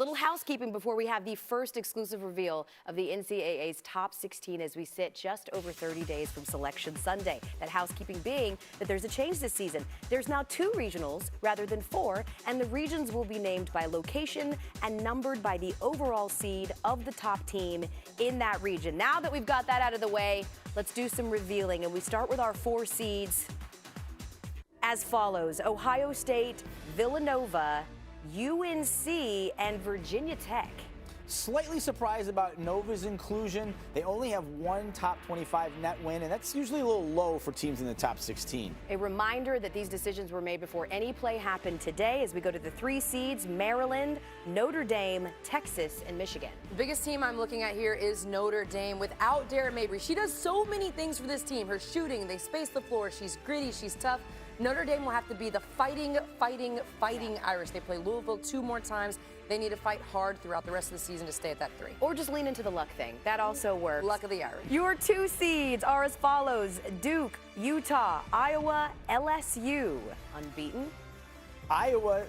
little housekeeping before we have the first exclusive reveal of the NCAA's top 16 as we sit just over 30 days from Selection Sunday. That housekeeping being that there's a change this season. There's now 2 regionals rather than 4, and the regions will be named by location and numbered by the overall seed of the top team in that region. Now that we've got that out of the way, let's do some revealing, and we start with our 4 seeds as follows: Ohio State, Villanova, UNC, and Virginia Tech. Slightly surprised about Nova's inclusion. They only have 1 top 25 net win, and that's usually a little low for teams in the top 16. A reminder that these decisions were made before any play happened today as we go to the 3 seeds: Maryland, Notre Dame, Texas, and Michigan. The biggest team I'm looking at here is Notre Dame without Darren Mabry. She does so many things for this team. Her shooting, they space the floor, she's gritty, she's tough. Notre Dame will have to be the fighting Irish. They play Louisville 2 more times. They need to fight hard throughout the rest of the season to stay at that 3. Or just lean into the luck thing. That also works. Luck of the Irish. Your 2 seeds are as follows: Duke, Utah, Iowa, LSU. Unbeaten. Iowa,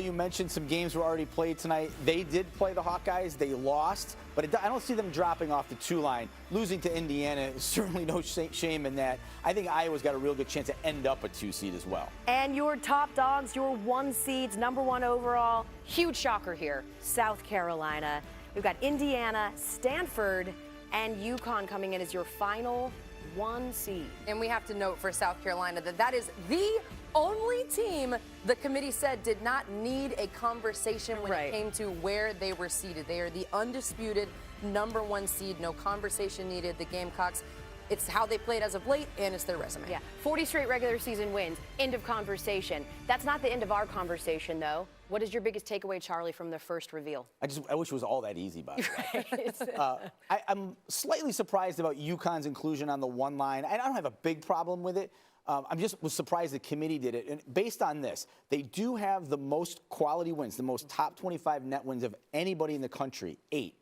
you mentioned some games were already played tonight. They did play the Hawkeyes. They lost, but I don't see them dropping off the 2 line. Losing to Indiana is certainly no shame in that. I think Iowa's got a real good chance to end up a 2 seed as well. And your top dogs, your 1 seeds, number 1 overall. Huge shocker here: South Carolina. We've got Indiana, Stanford, and UConn coming in as your final 1 seed. And we have to note for South Carolina that that is the only team the committee said did not need a conversation when it came to where they were seated. They are the undisputed number 1 seed. No conversation needed. The Gamecocks, it's how they played as of late, and it's their resume. Yeah, 40 straight regular season wins. End of conversation. That's not the end of our conversation, though. What is your biggest takeaway, Charlie, from the first reveal? I wish it was all that easy, by the way. I'm slightly surprised about UConn's inclusion on the 1 line. I don't have a big problem with it. I'm just was surprised the committee did it. And based on this, they do have the most quality wins, the most top 25 net wins of anybody in the country, 8.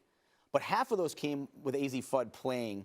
But half of those came with AZ Fudd playing.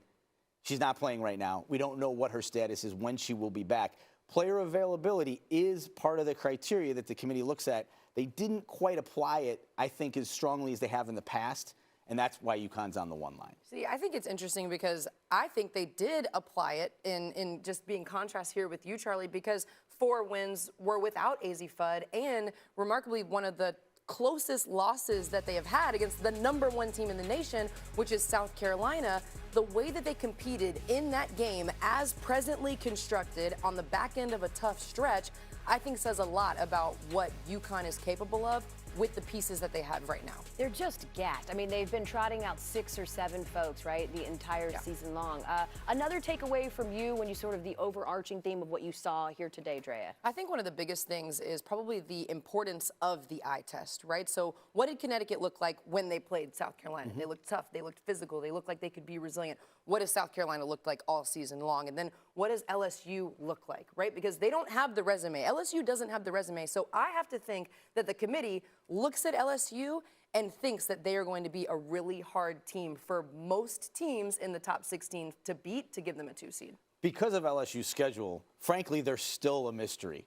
She's not playing right now. We don't know what her status is, when she will be back. Player availability is part of the criteria that the committee looks at. They didn't quite apply it, I think, as strongly as they have in the past. And that's why UConn's on the 1 line. See, I think it's interesting because I think they did apply it in just being contrast here with you, Charlie, because 4 wins were without AZ Fudd, and remarkably one of the closest losses that they have had against the number 1 team in the nation, which is South Carolina. The way that they competed in that game as presently constructed on the back end of a tough stretch, I think says a lot about what UConn is capable of with the pieces that they have right now. They're just gassed. I mean, they've been trotting out 6 or 7 folks, right, the entire season long. Another takeaway from you when you sort of the overarching theme of what you saw here today, Drea? I think one of the biggest things is probably the importance of the eye test, right? So what did Connecticut look like when they played South Carolina? They looked tough, they looked physical, they looked like they could be resilient. What does South Carolina look like all season long? And then what does LSU look like, right? Because they don't have the resume. LSU doesn't have the resume. So I have to think that the committee looks at LSU and thinks that they are going to be a really hard team for most teams in the top 16 to beat, to give them a 2 seed. Because of LSU's schedule, frankly, they're still a mystery.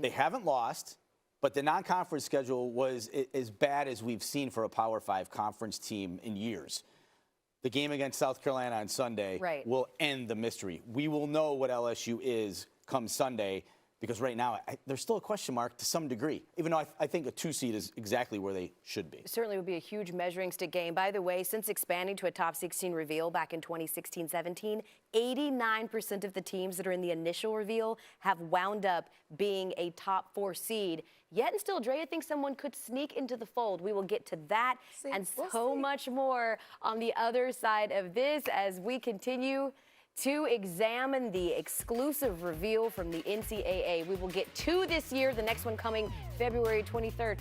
They haven't lost, but the non-conference schedule was as bad as we've seen for a Power 5 conference team in years. The game against South Carolina on Sunday will end the mystery. We will know what LSU is come Sunday, because right now there's still a question mark to some degree, even though I think a 2 seed is exactly where they should be. Certainly would be a huge measuring stick game. By the way, since expanding to a top 16 reveal back in 2016-17, 89% of the teams that are in the initial reveal have wound up being a top 4 seed. Yet and still, Drea thinks someone could sneak into the fold. We will get to that and so much more on the other side of this as we continue to examine the exclusive reveal from the NCAA. We will get 2 this year, the next one coming February 23rd.